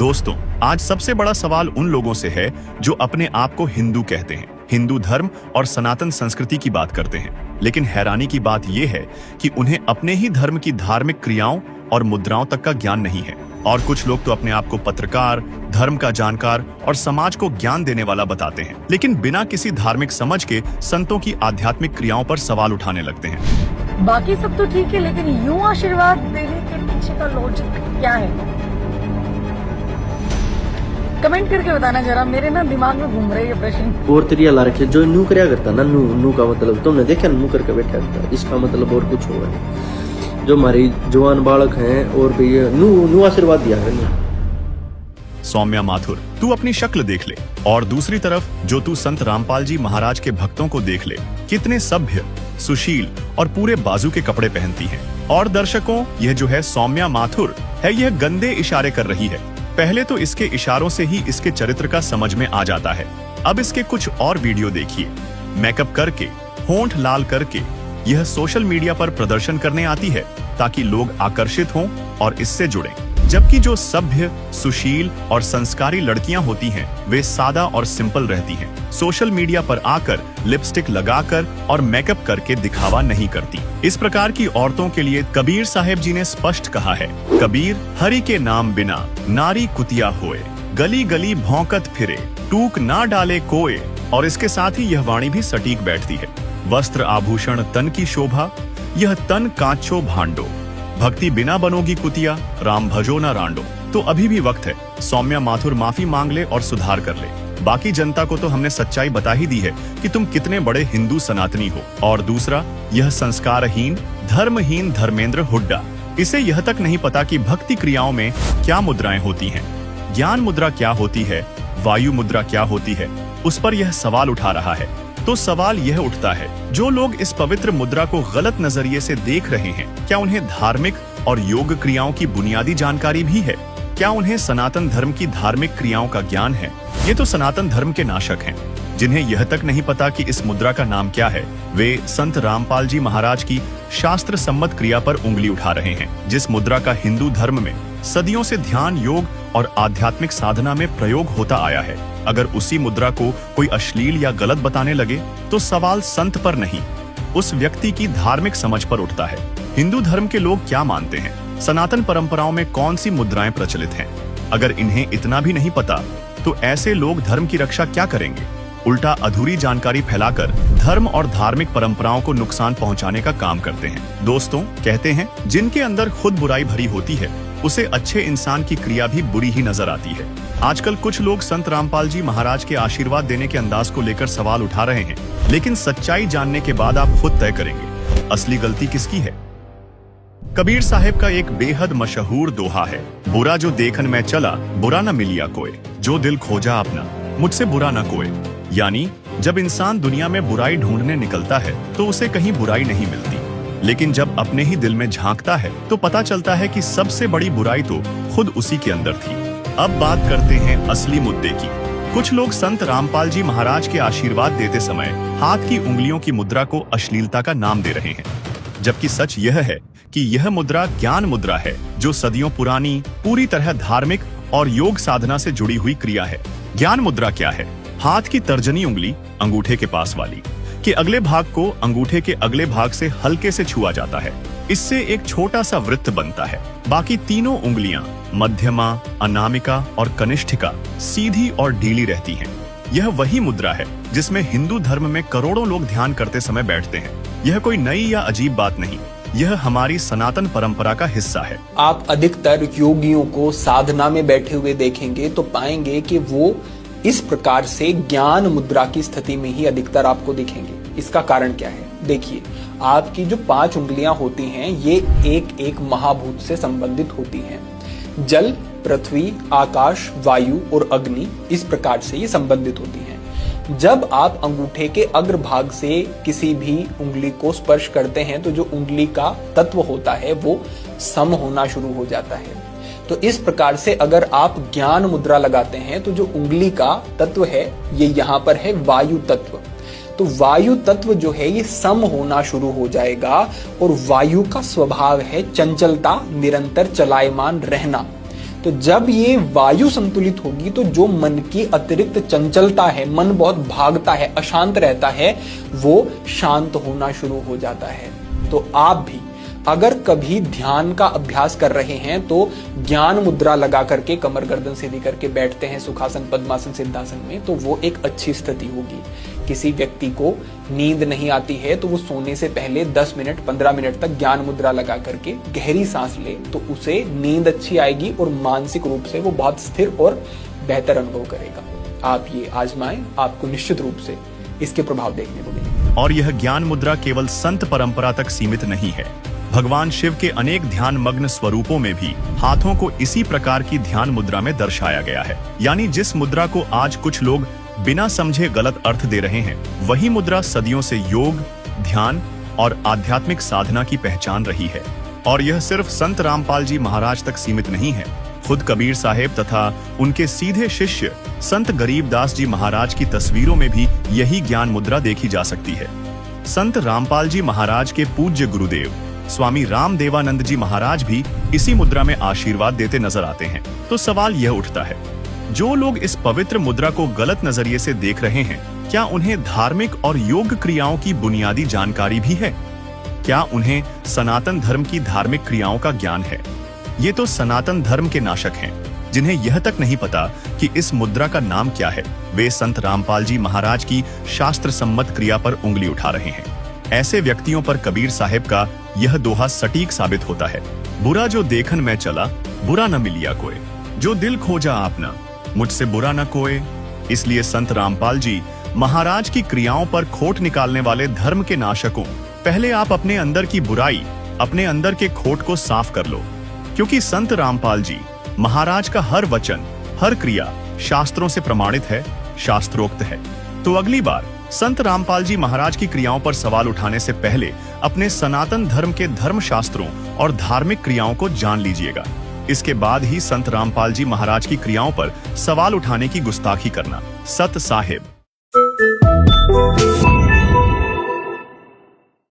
दोस्तों, आज सबसे बड़ा सवाल उन लोगों से है जो अपने आप को हिंदू कहते हैं, हिंदू धर्म और सनातन संस्कृति की बात करते हैं। लेकिन हैरानी की बात यह है कि उन्हें अपने ही धर्म की धार्मिक क्रियाओं और मुद्राओं तक का ज्ञान नहीं है। और कुछ लोग तो अपने आप को पत्रकार, धर्म का जानकार और समाज को ज्ञान देने वाला बताते हैं, लेकिन बिना किसी धार्मिक समझ के संतों की आध्यात्मिक क्रियाओं पर सवाल उठाने लगते हैं। बाकी सब तो ठीक है, लेकिन यूं आशीर्वाद देने के पीछे का लॉजिक क्या है? कमेंट करके बताना जरा, मेरे ना दिमाग में घूम रहे ये प्रश्न। और तरिया ला रखे जो नू करया करता ना, नू का मतलब तुमने देखा नू करके बैठा करता, इसका मतलब और कुछ होगा नहीं। जो हमारी जवान बालक हैं और भी नू आशीर्वाद दिया है। सौम्या माथुर, तू अपनी शक्ल देख ले, और दूसरी तरफ जो तू संत रामपाल जी महाराज के भक्तों को देख ले, कितने सभ्य, सुशील और पूरे बाजू के कपड़े पहनती हैं। और दर्शकों, यह जो है सौम्या माथुर है, यह गंदे इशारे कर रही है। पहले तो इसके इशारों से ही इसके चरित्र का समझ में आ जाता है। अब इसके कुछ और वीडियो देखिए। मेकअप करके, होंठ लाल करके यह सोशल मीडिया पर प्रदर्शन करने आती है ताकि लोग आकर्षित हों और इससे जुड़ें। जबकि जो सभ्य, सुशील और संस्कारी लड़कियां होती हैं, वे सादा और सिंपल रहती हैं। सोशल मीडिया पर आकर लिपस्टिक लगाकर और मेकअप करके दिखावा नहीं करती। इस प्रकार की औरतों के लिए कबीर साहेब जी ने स्पष्ट कहा है, कबीर हरि के नाम बिना नारी कुतिया होए, गली गली भौंकत फिरे, टूक ना डाले कोए। और इसके साथ ही यह वाणी भी सटीक बैठती है। वस्त्र आभूषण तन की शोभा, यह तन कांचो भांडो, भक्ति बिना बनोगी कुतिया, राम भजो न रांडो। तो अभी भी वक्त है, सौम्या माथुर माफी मांग ले और सुधार कर ले। बाकी जनता को तो हमने सच्चाई बता ही दी है कि तुम कितने बड़े हिंदू सनातनी हो। और दूसरा, यह संस्कारहीन, धर्महीन धर्मेंद्र हुड्डा, इसे यह तक नहीं पता कि भक्ति क्रियाओं में क्या मुद्राएं होती हैं, ज्ञान मुद्रा क्या होती है, वायु मुद्रा क्या होती है, उस पर यह सवाल उठा रहा है। तो सवाल यह उठता है, जो लोग इस पवित्र मुद्रा को गलत नजरिए से देख रहे हैं, क्या उन्हें धार्मिक और योग क्रियाओं की बुनियादी जानकारी भी है? क्या उन्हें सनातन धर्म की धार्मिक क्रियाओं का ज्ञान है? ये तो सनातन धर्म के नाशक हैं, जिन्हें यह तक नहीं पता कि इस मुद्रा का नाम क्या है। वे संत रामपाल जी महाराज की शास्त्र सम्मत क्रिया पर उंगली उठा रहे हैं, जिस मुद्रा का हिंदू धर्म में सदियों से ध्यान, योग और आध्यात्मिक साधना में प्रयोग होता आया है। अगर उसी मुद्रा को कोई अश्लील या गलत बताने लगे तो सवाल संत पर नहीं, उस व्यक्ति की धार्मिक समझ पर उठता है। हिंदू धर्म के लोग क्या मानते हैं, सनातन परंपराओं में कौन सी मुद्राएं प्रचलित हैं? अगर इन्हें इतना भी नहीं पता तो ऐसे लोग धर्म की रक्षा क्या करेंगे? उल्टा अधूरी जानकारी फैलाकर धर्म और धार्मिक परंपराओं को नुकसान पहुंचाने का काम करते हैं। दोस्तों, कहते हैं जिनके अंदर खुद बुराई भरी होती है, उसे अच्छे इंसान की क्रिया भी बुरी ही नजर आती है। आजकल कुछ लोग संत रामपाल जी महाराज के आशीर्वाद देने के अंदाज को लेकर सवाल उठा रहे हैं, लेकिन सच्चाई जानने के बाद आप खुद तय करेंगे असली गलती किसकी है। कबीर साहेब का एक बेहद मशहूर दोहा है, बुरा जो देखन मैं चला, बुरा न मिलिया कोई, जो दिल खोजा अपना, मुझसे बुरा न कोई। यानी जब इंसान दुनिया में बुराई ढूंढने निकलता है तो उसे कहीं बुराई नहीं मिलती, लेकिन जब अपने ही दिल में झांकता है तो पता चलता है कि सबसे बड़ी बुराई तो खुद उसी के अंदर थी। अब बात करते हैं असली मुद्दे की। कुछ लोग संत रामपाल जी महाराज के आशीर्वाद देते समय हाथ की उंगलियों की मुद्रा को अश्लीलता का नाम दे रहे हैं, जबकि सच यह है कि यह मुद्रा ज्ञान मुद्रा है, जो सदियों पुरानी, पूरी तरह धार्मिक और योग साधना से जुड़ी हुई क्रिया है। ज्ञान मुद्रा क्या है? हाथ की तर्जनी उंगली, अंगूठे के पास वाली, के अगले भाग को अंगूठे के अगले भाग से हल्के से छुआ जाता है। इससे एक छोटा सा वृत्त बनता है। बाकी तीनों उंगलियां, मध्यमा, अनामिका और कनिष्ठिका, सीधी और ढीली रहती हैं। यह वही मुद्रा है जिसमें हिंदू धर्म में करोड़ों लोग ध्यान करते समय बैठते हैं। यह कोई नई या अजीब बात नहीं, यह हमारी सनातन परंपरा का हिस्सा है। आप अधिकतर योगियों को साधना में बैठे हुए देखेंगे तो पाएंगे कि वो इस प्रकार से ज्ञान मुद्रा की स्थिति में ही अधिकतर आपको दिखेंगे। इसका कारण क्या है? देखिए, आपकी जो 5 उंगलियां होती हैं, ये एक एक महाभूत से संबंधित होती हैं। जल, पृथ्वी, आकाश, वायु और अग्नि, इस प्रकार से ये संबंधित होती हैं। जब आप अंगूठे के अग्रभाग से किसी भी उंगली को स्पर्श करते हैं तो जो उंगली का तत्व होता है वो सम होना शुरू हो जाता है। तो इस प्रकार से अगर आप ज्ञान मुद्रा लगाते हैं तो जो उंगली का तत्व है ये यहाँ पर है वायु तत्व। तो वायु तत्व जो है ये सम होना शुरू हो जाएगा, और वायु का स्वभाव है चंचलता, निरंतर चलायमान रहना। तो जब ये वायु संतुलित होगी तो जो मन की अतिरिक्त चंचलता है, मन बहुत भागता है, अशांत रहता है, वो शांत होना शुरू हो जाता है। तो आप भी अगर कभी ध्यान का अभ्यास कर रहे हैं तो ज्ञान मुद्रा लगा करके कमर गर्दन सीधी करके बैठते हैं सुखासन, पद्मासन, सिद्धासन में, तो वो एक अच्छी स्थिति होगी। किसी व्यक्ति को नींद नहीं आती है तो वो सोने से पहले 10 मिनट 15 मिनट तक ज्ञान मुद्रा लगा करके गहरी सांस ले तो उसे नींद अच्छी आएगी और मानसिक रूप से वो बहुत स्थिर और बेहतर अनुभव करेगा। आप ये आजमाएं, आपको निश्चित रूप से इसके प्रभाव देखने को मिलेंगे। और यह ज्ञान मुद्रा केवल संत परंपरा तक सीमित नहीं है। भगवान शिव के अनेक ध्यान मग्न स्वरूपों में भी हाथों को इसी प्रकार की ध्यान मुद्रा में दर्शाया गया है। यानी जिस मुद्रा को आज कुछ लोग बिना समझे गलत अर्थ दे रहे हैं, वही मुद्रा सदियों से योग, ध्यान और आध्यात्मिक साधना की पहचान रही है। और यह सिर्फ संत रामपाल जी महाराज तक सीमित नहीं है। खुद कबीर साहेब तथा उनके सीधे शिष्य संत गरीबदास जी महाराज की तस्वीरों में भी यही ज्ञान मुद्रा देखी जा सकती है। संत रामपाल जी महाराज के पूज्य गुरुदेव स्वामी रामदेवानंद जी महाराज भी इसी मुद्रा में आशीर्वाद देते नजर आते हैं। तो सवाल यह उठता है, जो लोग इस पवित्र मुद्रा को गलत नजरिए से देख रहे हैं, क्या उन्हें धार्मिक और योग क्रियाओं की बुनियादी जानकारी भी है? क्या उन्हें सनातन धर्म की धार्मिक क्रियाओं का ज्ञान है? ये तो सनातन धर्म के नाशक हैं, जिन्हें यह तक नहीं पता कि इस मुद्रा का नाम क्या है। वे संत रामपाल जी महाराज की शास्त्र सम्मत क्रिया पर उंगली उठा रहे हैं। ऐसे व्यक्तियों पर कबीर साहेब का यह दोहा सटीक साबित होता है, बुरा जो देखन में चला, बुरा न मिलिया कोई, जो दिल खोजा आपना, मुझसे बुरा न कोई। इसलिए संत रामपाल जी महाराज की क्रियाओं पर खोट निकालने वाले धर्म के नाशकों, पहले आप अपने अंदर की बुराई, अपने अंदर के खोट को साफ कर लो, क्योंकि संत रामपाल जी महाराज का हर वचन, हर क्रिया शास्त्रों से प्रमाणित है, शास्त्रोक्त है। तो अगली बार संत रामपाल जी महाराज की क्रियाओं पर सवाल उठाने से पहले अपने सनातन धर्म के धर्म शास्त्रों और धार्मिक क्रियाओं को जान लीजिएगा। इसके बाद ही संत रामपाल जी महाराज की क्रियाओं पर सवाल उठाने की गुस्ताखी करना। सत साहिब।